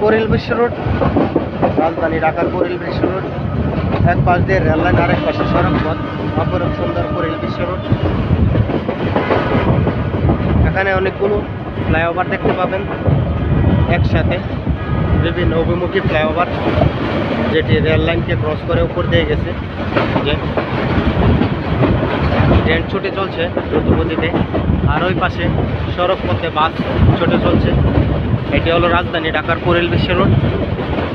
কোরিল বিশ্ব রোড, রাজধানী ঢাকার কোরিল বিশ্ব রোড। এক পাশ দিয়ে রেল লাইন, আরেক পাশে সড়ক পথ, অপরূপ সুন্দর কোরিল বিশ্ব রোড। এখানে অনেকগুলো ফ্লাইওভার দেখতে পাবেন একসাথে, বিভিন্ন অভিমুখী ফ্লাইওভার, যেটি রেল লাইনকে ক্রস করে উপর দিয়ে গেছে। যে ট্রেন ছুটে চলছে দ্রুতগতিতে, আর ওই পাশে সড়ক পথে বাস ছুটে চলছে। এটি হলো রাজধানী ঢাকার কোরিল বিশ্ব রোড,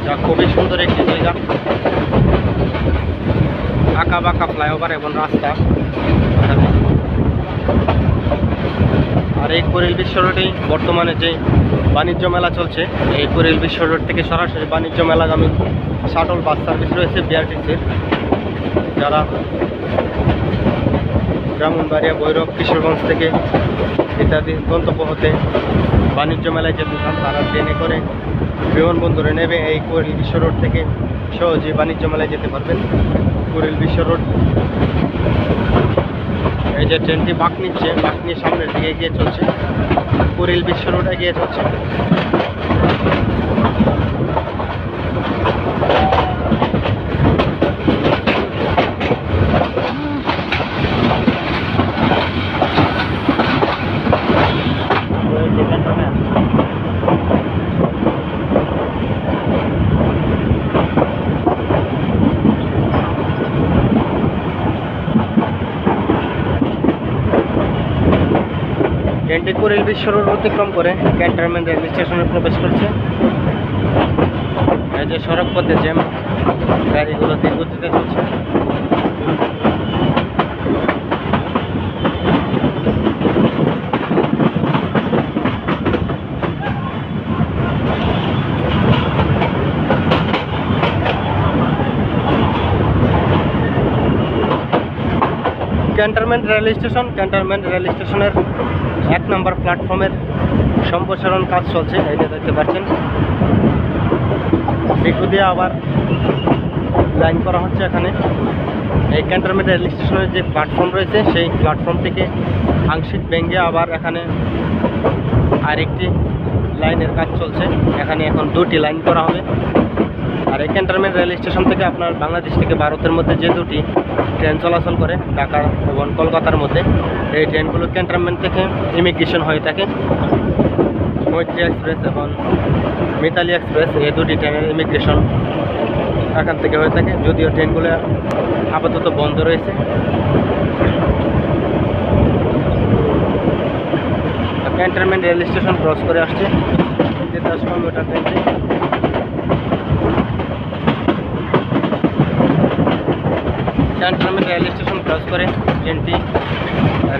যা খুবই সুন্দর একটি জায়গা। আঁকা বাঁকা ফ্লাইওভার এবং রাস্তা। আর এই কোরিল বিশ্ব রোডেই বর্তমানে যে বাণিজ্য মেলা চলছে, এই কোরিল বিশ্ব রোড থেকে সরাসরি বাণিজ্য মেলাগামী শাটল বাস সার্ভিস রয়েছে বিআরটিসির, যারা ব্রাহ্মণবাড়িয়া, ভৈরব, কিশোরগঞ্জ থেকে ইত্যাদি গন্তব্য হতে বাণিজ্য মেলায় যেতে চান, তারা ট্রেনে করে বিমানবন্দরে নেবে এই কোরিল বিশ্ব রোড থেকে সহজেই বাণিজ্য মেলায় যেতে পারবেন। কোরিল বিশ্ব রোড, এই যে ট্রেনটি বাঁক নিচ্ছে, বাঁক নিয়ে সামনের দিকে এগিয়ে চলছে। কোরিল বিশ্ব রোড এগিয়ে চলছে। ট্রেনটি কোরিল বিশ্ব রোড অতিক্রম করে ক্যান্টনমেন্ট রেল স্টেশনে প্রবেশ করছে। এই যে সড়ক পথে জ্যাম, গাড়িগুলো ধীরগতিতে চলছে। Cantonment rail station, cantonment rail স্টেশনের 1 নম্বর প্ল্যাটফর্মের সম্প্রসারণ কাজ চলছে, এই যে দেখতে পাচ্ছেন। দিকু দিয়ে আবার লাইন করা হচ্ছে এখানে। এই ক্যান্টনমেন্ট রেল স্টেশনের যে প্ল্যাটফর্ম রয়েছে, সেই প্ল্যাটফর্ম থেকে আংশিক ভেঙে আবার এখানে আরেকটি লাইনের কাজ চলছে। এখানে এখন 2টি লাইন করা হবে। আর এই ক্যান্টনমেন্ট রেল স্টেশন থেকে আপনার বাংলাদেশ থেকে ভারতের মধ্যে যে 2টি ট্রেন চলাচল করে, ঢাকা এবং কলকাতার মধ্যে, এই ট্রেনগুলো ক্যান্টনমেন্ট থেকে ইমিগ্রেশন হয়ে থাকে। মৈত্রী এক্সপ্রেস এবং মিতালি এক্সপ্রেস, এই 2টি ট্রেনের ইমিগ্রেশন এখান থেকে হয়ে থাকে, যদিও ট্রেনগুলো আপাতত বন্ধ রয়েছে। ক্যান্টনমেন্ট রেল স্টেশন ক্রস করে আসছে 10 কিলোমিটার ট্রেনটি। ক্যান্টনমেন্ট রেল স্টেশন ক্রস করে ট্রেনটি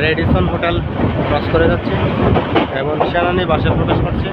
রেডিসন হোটেল ক্রস করে যাচ্ছে এবং সেনানিবাসে প্রবেশ করছে।